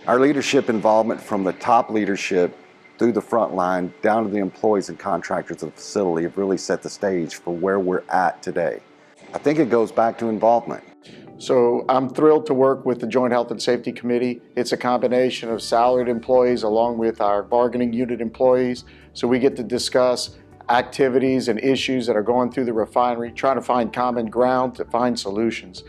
Our leadership involvement from the top leadership through the front line down to the employees and contractors of the facility have really set the stage for where we're at today. I think it goes back to involvement. So I'm thrilled to work with the Joint Health and Safety Committee. It's a combination of salaried employees along with our bargaining unit employees. So we get to discuss activities and issues that are going through the refinery, trying to find common ground to find solutions.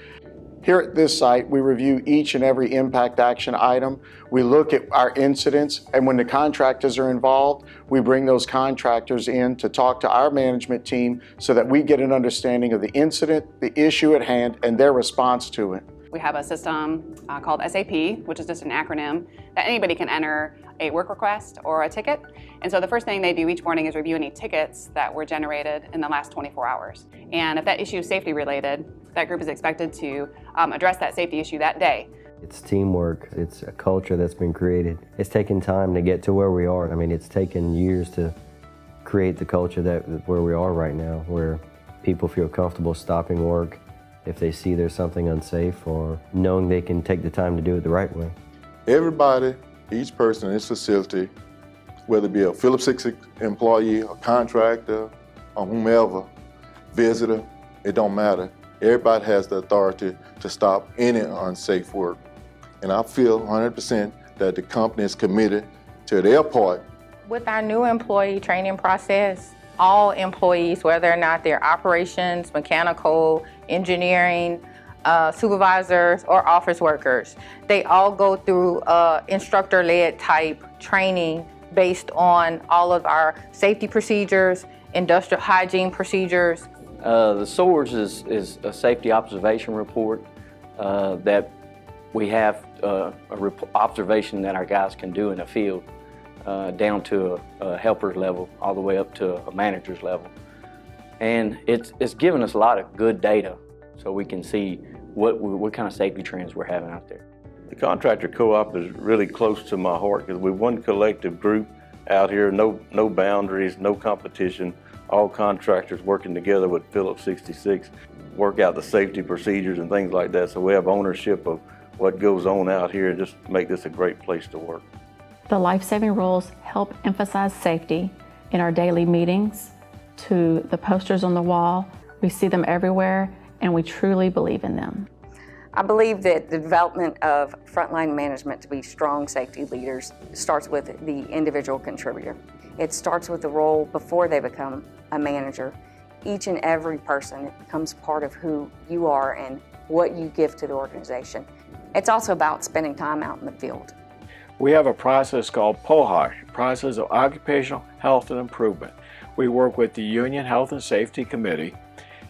Here at this site, we review each and every impact action item. We look at our incidents, and when the contractors are involved, we bring those contractors in to talk to our management team so that we get an understanding of the incident, the issue at hand, and their response to it. We have a system called SAP, which is just an acronym that anybody can enter a work request or a ticket. And so the first thing they do each morning is review any tickets that were generated in the last 24 hours. And if that issue is safety related, that group is expected to address that safety issue that day. It's teamwork. It's a culture that's been created. It's taken time to get to where we are. I mean, it's taken years to create the culture where we are right now, where people feel comfortable stopping work if they see there's something unsafe, or knowing they can take the time to do it the right way. Everybody, each person in this facility, whether it be a Phillips 66 employee, a contractor, or whomever, visitor, it don't matter. Everybody has the authority to stop any unsafe work. And I feel 100% that the company is committed to their part. With our new employee training process, all employees, whether or not they're operations, mechanical, engineering, supervisors, or office workers, they all go through instructor-led type training based on all of our safety procedures, industrial hygiene procedures. The source is a safety observation report that we have observation that our guys can do in the field, down to a helper's level, all the way up to a manager's level. And it's given us a lot of good data so we can see what kind of safety trends we're having out there. The contractor co-op is really close to my heart because we're one collective group out here, no boundaries, no competition, all contractors working together with Phillips 66, work out the safety procedures and things like that, so we have ownership of what goes on out here and just make this a great place to work. The life-saving rules help emphasize safety in our daily meetings, to the posters on the wall. We see them everywhere, and we truly believe in them. I believe that the development of frontline management to be strong safety leaders starts with the individual contributor. It starts with the role before they become a manager. Each and every person becomes part of who you are and what you give to the organization. It's also about spending time out in the field. We have a process called POHI, Process of Occupational Health and Improvement. We work with the Union Health and Safety Committee,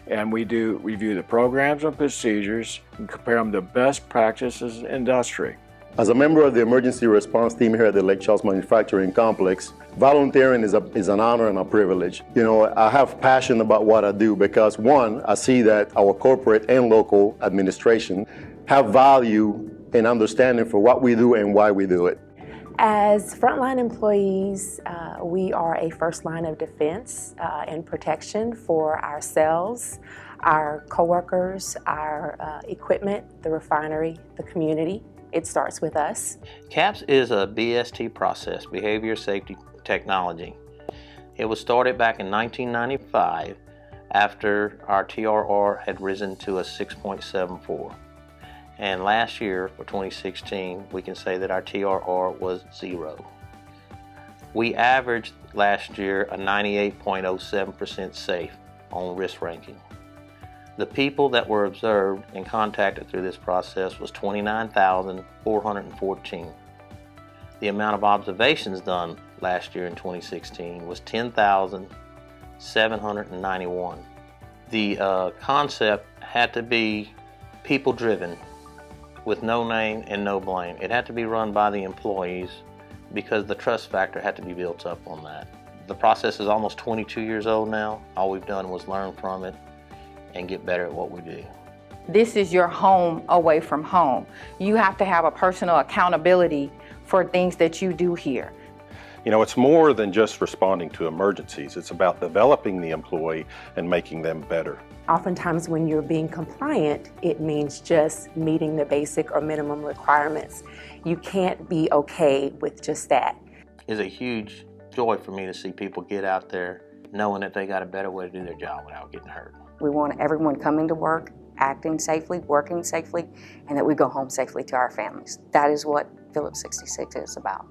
and we do review the programs and procedures and compare them to best practices in industry. As a member of the emergency response team here at the Lake Charles Manufacturing Complex, volunteering is an honor and a privilege. You know, I have passion about what I do because, one, I see that our corporate and local administration have value and understanding for what we do and why we do it. As frontline employees, we are a first line of defense and protection for ourselves, our coworkers, our equipment, the refinery, the community. It starts with us. CAPS is a BST process, Behavior Safety Technology. It was started back in 1995 after our TRR had risen to a 6.74. And last year, for 2016, we can say that our TRR was 0. We averaged last year a 98.07% safe on risk ranking. The people that were observed and contacted through this process was 29,414. The amount of observations done last year in 2016 was 10,791. The concept had to be people-driven, with no name and no blame. It had to be run by the employees because the trust factor had to be built up on that. The process is almost 22 years old now. All we've done was learn from it and get better at what we do. This is your home away from home. You have to have a personal accountability for things that you do here. You know, it's more than just responding to emergencies. It's about developing the employee and making them better. Oftentimes when you're being compliant, it means just meeting the basic or minimum requirements. You can't be okay with just that. It's a huge joy for me to see people get out there knowing that they got a better way to do their job without getting hurt. We want everyone coming to work, acting safely, working safely, and that we go home safely to our families. That is what Phillips 66 is about.